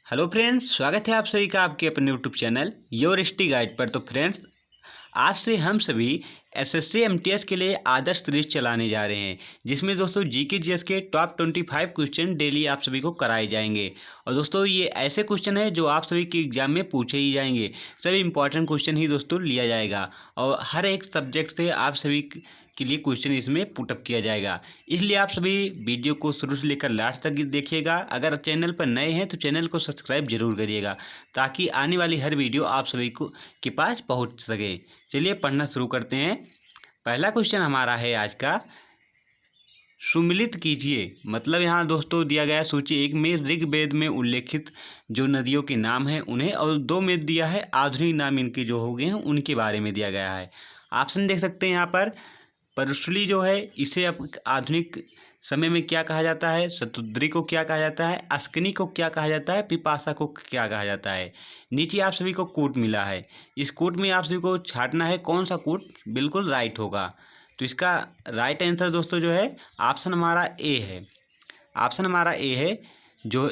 Hello friends, स्वागत है आप सभी का आपके अपने YouTube channel your history guide पर। तो फ्रेंड्स, आज से हम सभी एसएससी एमटीएस के लिए आदर्श सीरीज चलाने जा रहे हैं, जिसमें दोस्तों जीके जीएस के टॉप 25 क्वेश्चन डेली आप सभी को कराए जाएंगे। और दोस्तों ये ऐसे क्वेश्चन है जो आप सभी के एग्जाम में पूछे ही जाएंगे। सभी इंपॉर्टेंट क्वेश्चन ही दोस्तों लिया जाएगा और हर एक सब्जेक्ट से आप सभी के लिए क्वेश्चन इसमें पुटअप किया जाएगा। इसलिए आप सभी वीडियो को शुरू से लेकर लास्ट तक देखिएगा। अगर चैनल पर नए हैं तो चैनल को सब्सक्राइब जरूर करिएगा, ताकि आने वाली हर वीडियो आप सभी को के पास पहुंच सके। चलिए पढ़ना शुरू करते हैं। पहला क्वेश्चन हमारा है आज का, सुमिलित कीजिए। मतलब यहाँ दोस्तों दिया गया सूची 1 में ऋग्वेद में उल्लेखित जो नदियों के नाम हैं उन्हें, और 2 में दिया है आधुनिक नाम इनके जो हो गए हैं उनके बारे में दिया गया है। ऑप्शन देख सकते हैं यहाँ पर। परुशली जो है इसे अब आधुनिक समय में क्या कहा जाता है, शतुद्री को क्या कहा जाता है, अस्कनी को क्या कहा जाता है, पिपासा को क्या कहा जाता है। नीचे आप सभी को कोट मिला है। इस कोट में आप सभी को छांटना है कौन सा कोट बिल्कुल राइट होगा। तो इसका राइट आंसर दोस्तों जो है ऑप्शन हमारा ए है। ऑप्शन हमारा ए है। जो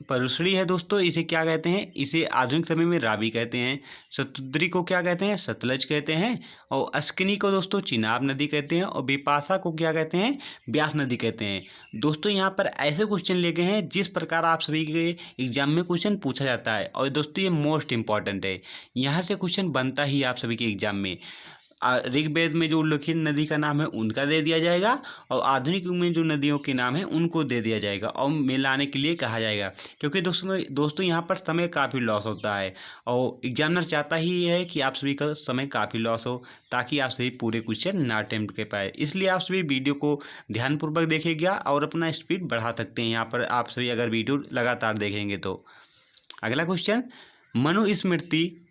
परुशली है दोस्तों, इसे क्या कहते हैं, इसे आधुनिक समय में रावी कहते हैं। शतुद्री को क्या कहते हैं, सतलज कहते हैं। और अस्कनी को दोस्तों चिनाब नदी कहते हैं। और बिपाशा को क्या कहते हैं, ब्यास नदी कहते हैं। दोस्तों यहाँ पर ऐसे क्वेश्चन लेके हैं जिस प्रकार आप सभी के एग्जाम में क्वेश्चन पूछा जाता है। और दोस्तों ये मोस्ट इंपॉर्टेंट है, यहाँ से क्वेश्चन बनता ही आप सभी के एग्जाम में। ऋग्वेद में जो उल्लेखित नदी का नाम है उनका दे दिया जाएगा, और आधुनिक युग में जो नदियों के नाम है उनको दे दिया जाएगा और मिलाने के लिए कहा जाएगा। क्योंकि दोस्तों यहाँ पर समय काफ़ी लॉस होता है, और एग्जामिनर चाहता ही है कि आप सभी का समय काफ़ी लॉस हो, ताकि आप सभी पूरे क्वेश्चन ना अटेम्प्ट कर पाए। इसलिए आप सभी वीडियो को ध्यानपूर्वक देखिएगा और अपना स्पीड बढ़ा सकते हैं यहाँ पर आप सभी अगर वीडियो लगातार देखेंगे तो। अगला क्वेश्चन, मनुस्मृति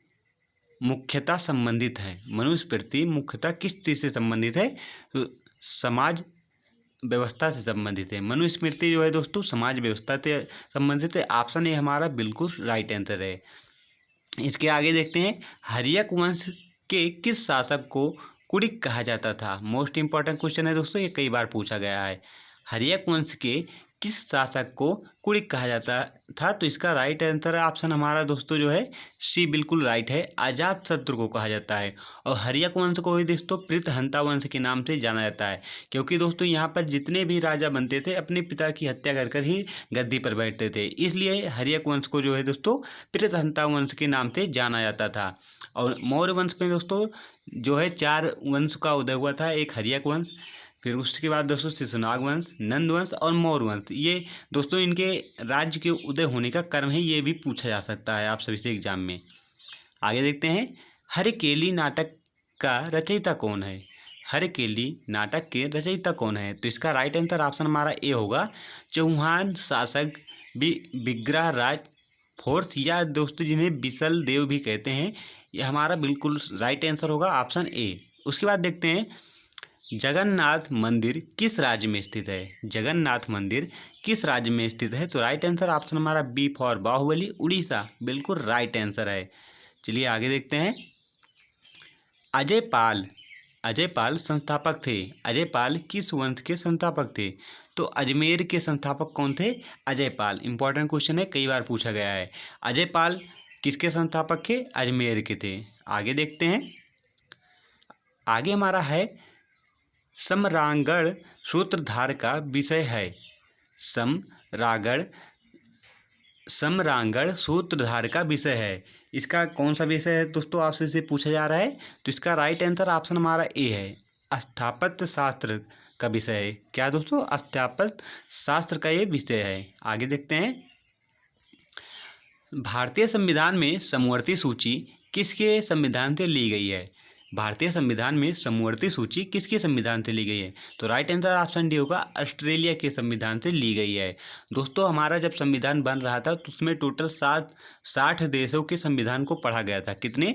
मुख्यतः संबंधित है। मनुस्मृति मुख्यतः किस चीज़ से संबंधित है, तो समाज व्यवस्था से संबंधित है। मनुस्मृति जो है दोस्तों समाज व्यवस्था से संबंधित है। ऑप्शन ए हमारा बिल्कुल राइट आंसर है। इसके आगे देखते हैं, हर्यक वंश के किस शासक को कुड़िक कहा जाता था। मोस्ट इंपॉर्टेंट क्वेश्चन है दोस्तों, ये कई बार पूछा गया है। हर्यक वंश के किस शासक को कुड़िक कहा जाता था, तो इसका राइट आंसर ऑप्शन हमारा दोस्तों जो है सी बिल्कुल राइट है। अजात शत्रु को कहा जाता है। और हर्यक वंश को ही दोस्तों पृथहंता वंश के नाम से जाना जाता है, क्योंकि दोस्तों यहाँ पर जितने भी राजा बनते थे अपने पिता की हत्या कर कर ही गद्दी पर बैठते थे। इसलिए हर्यक वंश को जो है दोस्तों पृथहंता वंश के नाम से जाना जाता था। और मौर्य वंश में दोस्तों जो है 4 वंश का उदय हुआ था। एक हर्यक वंश, फिर उसके बाद दोस्तों शिशुनाग वंश, नंद वंश और मौर्य वंश। ये दोस्तों इनके राज्य के उदय होने का क्रम है, ये भी पूछा जा सकता है आप सभी से एग्जाम में। आगे देखते हैं, हरकेली नाटक का रचयिता कौन है। हरकेली नाटक के रचयिता कौन है, तो इसका राइट आंसर ऑप्शन हमारा ए होगा, चौहान शासक विग्रह राज फोर्थ, या दोस्तों जिन्हें बिसल देव भी कहते हैं। ये हमारा बिल्कुल राइट आंसर होगा ऑप्शन ए। उसके बाद देखते हैं, जगन्नाथ मंदिर किस राज्य में स्थित है। जगन्नाथ मंदिर किस राज्य में स्थित है, तो राइट आंसर ऑप्शन हमारा बी फॉर बाहुबली, उड़ीसा बिल्कुल राइट आंसर है। चलिए आगे देखते हैं, अजय पाल संस्थापक थे। अजय पाल किस वंश के संस्थापक थे, तो अजमेर के संस्थापक कौन थे, अजय पाल। इंपॉर्टेंट क्वेश्चन है, कई बार पूछा गया है। अजय पाल किसके संस्थापक थे, अजमेर के थे। आगे देखते हैं, आगे हमारा है, सम्रांगण सूत्रधार का विषय है। सम्रांगण सूत्रधार का विषय है। इसका कौन सा विषय है दोस्तों आपसे से पूछा जा रहा है, तो इसका राइट आंसर ऑप्शन हमारा ए है, स्थापत्य शास्त्र का विषय है। क्या दोस्तों, स्थापत्य शास्त्र का ये विषय है। आगे देखते हैं, भारतीय संविधान में समवर्ती सूची किसके संविधान से ली गई है। भारतीय संविधान में समवर्ती सूची किसके संविधान से ली गई है, तो राइट आंसर ऑप्शन डी होगा, ऑस्ट्रेलिया के संविधान से ली गई है। दोस्तों हमारा जब संविधान बन रहा था तो उसमें टोटल 60 देशों के संविधान को पढ़ा गया था। कितने,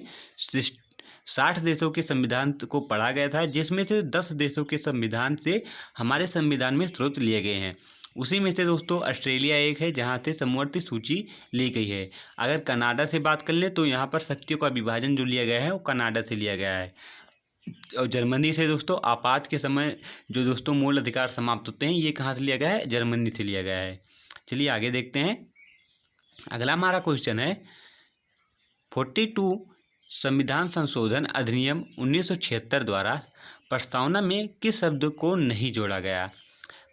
60 देशों के संविधान को पढ़ा गया था, जिसमें से 10 देशों के संविधान से हमारे संविधान में स्रोत लिए गए हैं। उसी में से दोस्तों ऑस्ट्रेलिया एक है जहाँ से समवर्ती सूची ली गई है। अगर कनाडा से बात कर लें तो यहाँ पर शक्तियों का विभाजन जो लिया गया है वो कनाडा से लिया गया है। और जर्मनी से दोस्तों आपात के समय जो दोस्तों मूल अधिकार समाप्त होते हैं, ये कहाँ से लिया गया है, जर्मनी से लिया गया है। चलिए आगे देखते हैं, अगला हमारा क्वेश्चन है 42 संविधान संशोधन अधिनियम 1976 द्वारा प्रस्तावना में किस शब्द को नहीं जोड़ा गया।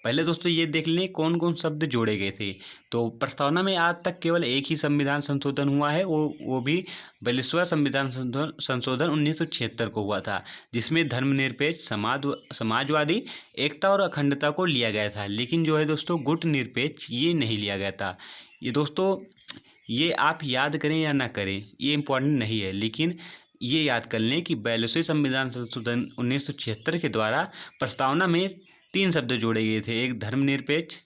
पहले दोस्तों ये देख लें कौन कौन शब्द जोड़े गए थे। तो प्रस्तावना में आज तक केवल एक ही संविधान संशोधन हुआ है, वो भी 42वां संविधान संशोधन 1976 को हुआ था, जिसमें धर्मनिरपेक्ष समाजवादी एकता और अखंडता को लिया गया था। लेकिन जो है दोस्तों गुट निरपेक्ष ये नहीं लिया गया था। ये दोस्तों ये आप याद करें या ना करें ये इम्पोर्टेंट नहीं है, लेकिन ये याद कर लें कि 42वें संविधान संशोधन 1976 के द्वारा प्रस्तावना में 3 शब्द जोड़े गए थे। एक धर्मनिरपेक्ष,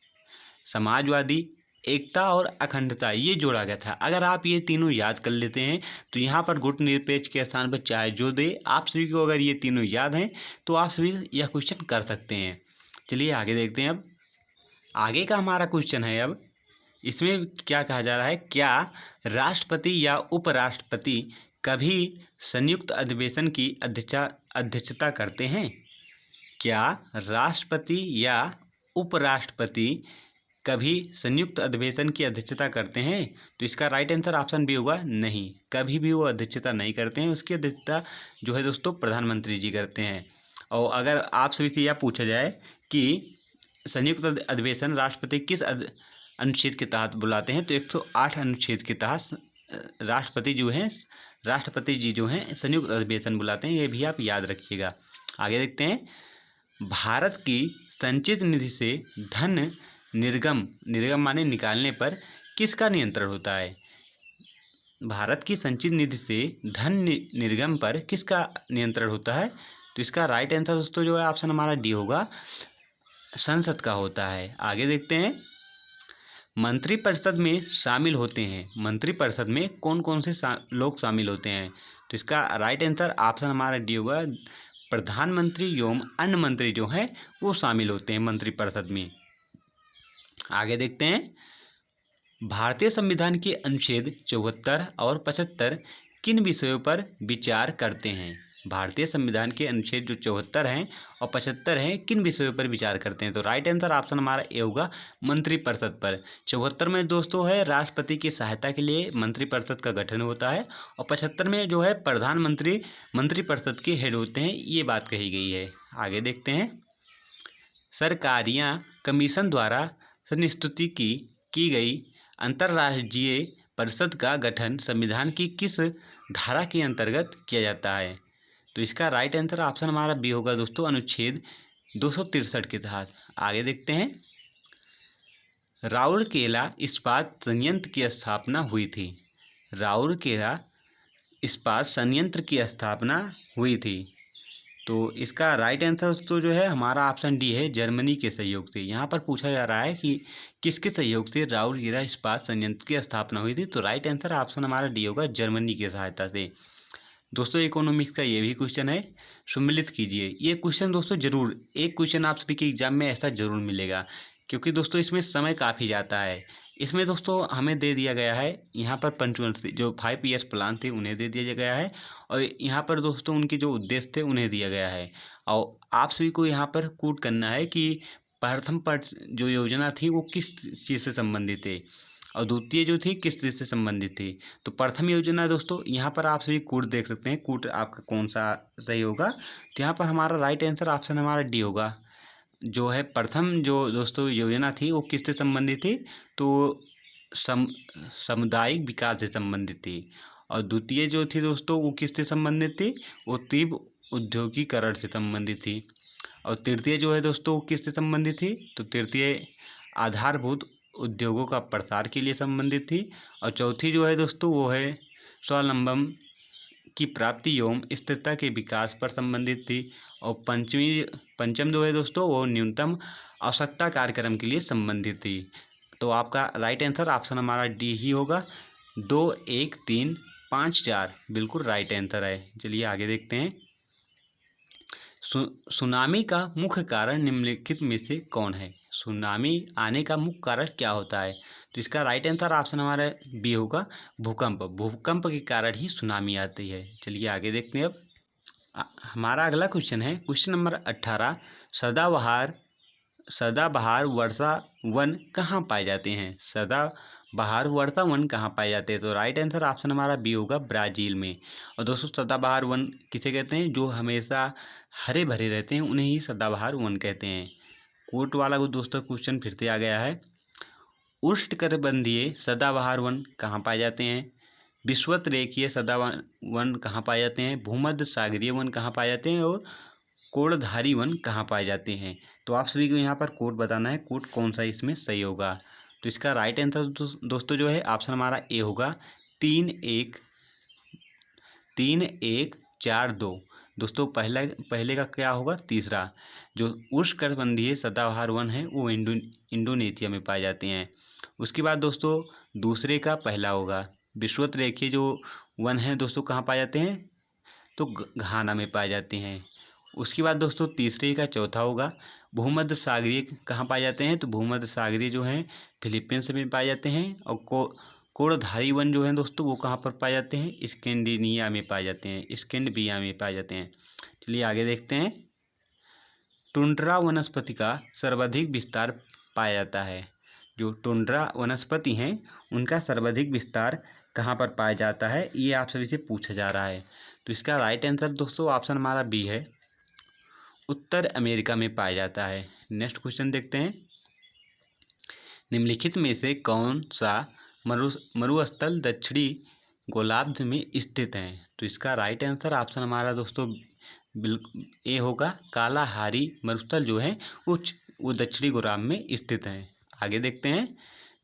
समाजवादी, एकता और अखंडता ये जोड़ा गया था। अगर आप ये तीनों याद कर लेते हैं तो यहाँ पर गुट निरपेक्ष के स्थान पर चाहे जो दे, आप सभी को अगर ये तीनों याद हैं तो आप सभी यह क्वेश्चन कर सकते हैं। चलिए आगे देखते हैं। अब आगे का हमारा क्वेश्चन है, अब इसमें क्या कहा जा रहा है, क्या राष्ट्रपति या उपराष्ट्रपति कभी संयुक्त अधिवेशन की अध्यक्षता करते हैं। क्या राष्ट्रपति या उपराष्ट्रपति कभी संयुक्त अधिवेशन की अध्यक्षता करते हैं। तो इसका राइट आंसर ऑप्शन बी होगा नहीं, कभी भी वो अध्यक्षता नहीं करते हैं। उसकी अध्यक्षता जो है दोस्तों प्रधानमंत्री जी करते हैं। और अगर आप सभी से यह पूछा जाए कि संयुक्त अधिवेशन राष्ट्रपति किस अनुच्छेद के तहत बुलाते हैं, तो 108 अनुच्छेद के तहत राष्ट्रपति जी जो हैं संयुक्त अधिवेशन बुलाते हैं। ये भी आप याद रखिएगा। आगे देखते हैं। भारत की संचित निधि से धन निर्गम माने निकालने पर किसका नियंत्रण होता है। भारत की संचित निधि से धन निर्गम पर किसका नियंत्रण होता है। तो इसका राइट आंसर दोस्तों जो है ऑप्शन हमारा डी होगा, संसद का होता है। आगे देखते हैं। मंत्रिपरिषद में शामिल होते हैं, मंत्रिपरिषद में कौन कौन से लोग शामिल होते हैं। तो इसका राइट आंसर ऑप्शन हमारा डी होगा, प्रधानमंत्री एवं अन्य मंत्री जो हैं वो शामिल होते हैं मंत्रिपरिषद में। आगे देखते हैं। भारतीय संविधान के अनुच्छेद 74 और 75 किन विषयों पर विचार करते हैं। भारतीय संविधान के अनुच्छेद जो 74 हैं और 75 हैं किन विषयों पर विचार करते हैं। तो राइट आंसर ऑप्शन हमारा ए होगा, मंत्रिपरिषद पर। 74 में दोस्तों है राष्ट्रपति की सहायता के लिए मंत्रिपरिषद का गठन होता है, और 75 में जो है प्रधानमंत्री मंत्रिपरिषद के हेड होते हैं, ये बात कही गई है। आगे देखते हैं। सरकारिया कमीशन द्वारा सुनिश्चित की गई अंतर्राज्यीय परिषद का गठन संविधान की किस धारा के अंतर्गत किया जाता है। तो इसका राइट आंसर ऑप्शन हमारा बी होगा दोस्तों, अनुच्छेद 263 के तहत। आगे देखते हैं। राउरकेला इस्पात संयंत्र की स्थापना हुई थी। राउरकेला इस्पात संयंत्र की स्थापना हुई थी। तो इसका राइट आंसर दोस्तों जो है हमारा ऑप्शन डी है, जर्मनी के सहयोग से। यहाँ पर पूछा जा रहा है कि किसके सहयोग से राउरकेला इस्पात संयंत्र की स्थापना हुई थी। तो राइट आंसर ऑप्शन हमारा डी होगा, जर्मनी की सहायता से। दोस्तों इकोनॉमिक्स का ये भी क्वेश्चन है, सम्मिलित कीजिए। ये क्वेश्चन दोस्तों जरूर एक क्वेश्चन आप सभी के एग्जाम में ऐसा जरूर मिलेगा, क्योंकि दोस्तों इसमें समय काफ़ी जाता है। इसमें दोस्तों हमें दे दिया गया है यहाँ पर पंचवर्षीय जो 5 ईयर्स प्लान थे उन्हें दे दिया गया है, और यहाँ पर दोस्तों उनके जो उद्देश्य थे उन्हें दिया गया है। और आप सभी को यहाँ पर कूट करना है कि प्रथम जो योजना थी वो किस चीज़ से संबंधित है और द्वितीय जो थी किस चीज़ से संबंधित थी। तो प्रथम योजना दोस्तों यहाँ पर आप सभी कूट देख सकते हैं, कूट आपका कौन सा सही होगा। तो यहाँ पर हमारा राइट आंसर ऑप्शन हमारा डी होगा, जो है प्रथम जो दोस्तों योजना थी वो किससे संबंधित थी। तो सामुदायिक विकास से संबंधित थी। और द्वितीय जो थी दोस्तों वो किससे संबंधित थी, वो तीव्र औद्योगिकरण से संबंधित थी। और तृतीय जो है दोस्तों वो किससे संबंधित थी, तो तृतीय आधारभूत उद्योगों का प्रसार के लिए संबंधित थी। और चौथी जो है दोस्तों वो है स्वावलंबन की प्राप्ति एवं स्थिरता के विकास पर संबंधित थी। और पंचम जो है दोस्तों वो न्यूनतम आवश्यकता कार्यक्रम के लिए संबंधित थी। तो आपका राइट आंसर ऑप्शन हमारा डी ही होगा, 2, 1, 3, 5, 4 बिल्कुल राइट आंसर है। चलिए आगे देखते हैं। सुनामी का मुख्य कारण निम्नलिखित में से कौन है। सुनामी आने का मुख्य कारण क्या होता है। तो इसका राइट आंसर ऑप्शन हमारा बी होगा, भूकंप। भूकंप के कारण ही सुनामी आती है। चलिए आगे देखते हैं। अब हमारा अगला क्वेश्चन है क्वेश्चन नंबर 18। सदाबहार वर्षा वन कहाँ पाए जाते हैं। सदाबहार वर्षा वन कहाँ पाए जाते हैं? तो राइट आंसर ऑप्शन हमारा बी होगा, ब्राज़ील में। और दोस्तों सदाबहार वन किसे कहते हैं? जो हमेशा हरे भरे रहते हैं उन्हें ही सदाबहार वन कहते हैं। कोट वाला को दोस्तों क्वेश्चन फिर से आ गया है। उष्णकटिबंधीय सदाबहार वन कहाँ पाए जाते हैं? विषुवत-रेखीय सदाबहार वन कहाँ पाए जाते हैं? भूमध्य सागरीय वन कहाँ पाए जाते हैं? और कोड़धारी वन कहाँ पाए जाते हैं? तो आप सभी को यहाँ पर कोड बताना है, कोड कौन सा इसमें सही होगा। तो इसका राइट आंसर दोस्तों जो है ऑप्शन हमारा ए होगा, 3-1-4-2। दोस्तों पहले का क्या होगा? तीसरा। जो उष्णकटिबंधीय सदाबहार वन है वो इंडोनेशिया में पाए जाते हैं। उसके बाद दोस्तों दूसरे का पहला होगा। विषुवत रेखीय जो वन है दोस्तों कहाँ पाए जाते हैं? तो घाना में पाए जाते हैं। उसके बाद दोस्तों तीसरे का चौथा होगा। भूमध्य सागरीय कहाँ पाए जाते हैं? तो भूमध्य सागरीय जो हैं फिलीपींस में पाए जाते हैं। और कोड़धारी वन जो हैं दोस्तों वो कहाँ पर पाए जाते हैं? स्कैंडिनेविया में पाए जाते हैं, स्कैंडिनेविया में पाए जाते हैं। चलिए आगे देखते हैं। टुंड्रा वनस्पति का सर्वाधिक विस्तार पाया जाता है। जो टुंड्रा वनस्पति हैं उनका सर्वाधिक विस्तार कहाँ पर पाया जाता है? ये आप सभी से पूछा जा रहा है। तो इसका राइट आंसर दोस्तों ऑप्शन हमारा बी है, उत्तर अमेरिका में पाया जाता है। नेक्स्ट क्वेश्चन देखते हैं। निम्नलिखित में से कौन सा मरुस्थल दक्षिणी गोलार्ध में स्थित है? तो इसका राइट आंसर ऑप्शन हमारा दोस्तों बिल्कुल ए होगा, कालाहारी मरुस्थल जो है वो दक्षिणी गोलार्ध में स्थित है। आगे देखते हैं।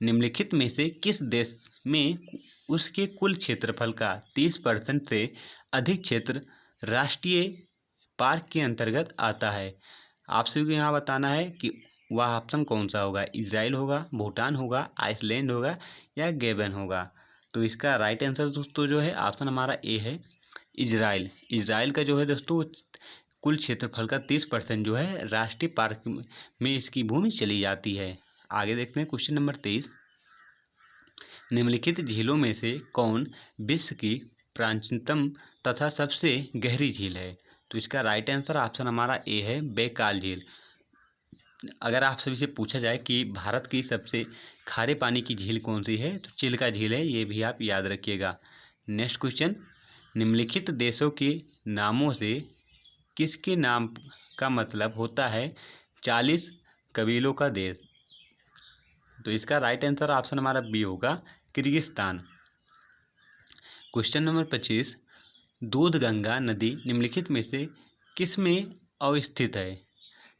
निम्नलिखित में से किस देश में उसके कुल क्षेत्रफल का 30% से अधिक क्षेत्र राष्ट्रीय पार्क के अंतर्गत आता है? आप सभी को यहाँ बताना है कि वह ऑप्शन कौन सा होगा। इजराइल होगा, भूटान होगा, आइसलैंड होगा या गैबन होगा। तो इसका राइट आंसर दोस्तों जो है ऑप्शन हमारा ए है, इजराइल। इजराइल का जो है दोस्तों कुल क्षेत्रफल का 30% जो है राष्ट्रीय पार्क में इसकी भूमि चली जाती है। आगे देखते हैं क्वेश्चन नंबर 23। निम्नलिखित झीलों में से कौन विश्व की प्राचीनतम तथा सबसे गहरी झील है? तो इसका राइट आंसर ऑप्शन हमारा ए है, बैकाल झील। अगर आप सभी से पूछा जाए कि भारत की सबसे खारे पानी की झील कौन सी है, तो चिल्का झील है, ये भी आप याद रखिएगा। Next question. निम्नलिखित देशों के नामों से किसके नाम का मतलब होता है 40 कबीलों का देश? तो इसका राइट आंसर ऑप्शन हमारा बी होगा, किर्गिस्तान। Question number 25। दूधगंगा नदी निम्नलिखित में से किस में अवस्थित है?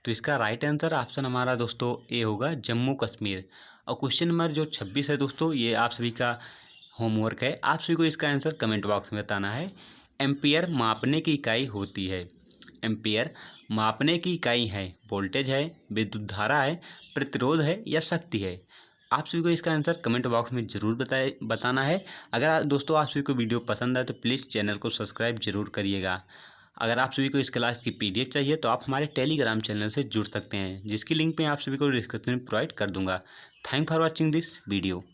तो इसका राइट आंसर ऑप्शन हमारा दोस्तों ए होगा, जम्मू कश्मीर। और क्वेश्चन नंबर जो 26 है दोस्तों, ये आप सभी का होमवर्क है। आप सभी को इसका आंसर कमेंट बॉक्स में बताना है। एम्पियर मापने की इकाई होती है। एम्पियर मापने की इकाई है, वोल्टेज है, विद्युत धारा है, प्रतिरोध है या शक्ति है? आप सभी को इसका आंसर कमेंट बॉक्स में ज़रूर बताना है। अगर दोस्तों आप सभी को वीडियो पसंद आए तो प्लीज़ चैनल को सब्सक्राइब जरूर करिएगा। अगर आप सभी को इस क्लास की PDF चाहिए तो आप हमारे टेलीग्राम चैनल से जुड़ सकते हैं, जिसकी लिंक मैं आप सभी को डिस्क्रिप्शन में प्रोवाइड कर दूंगा। Thank for watching this video.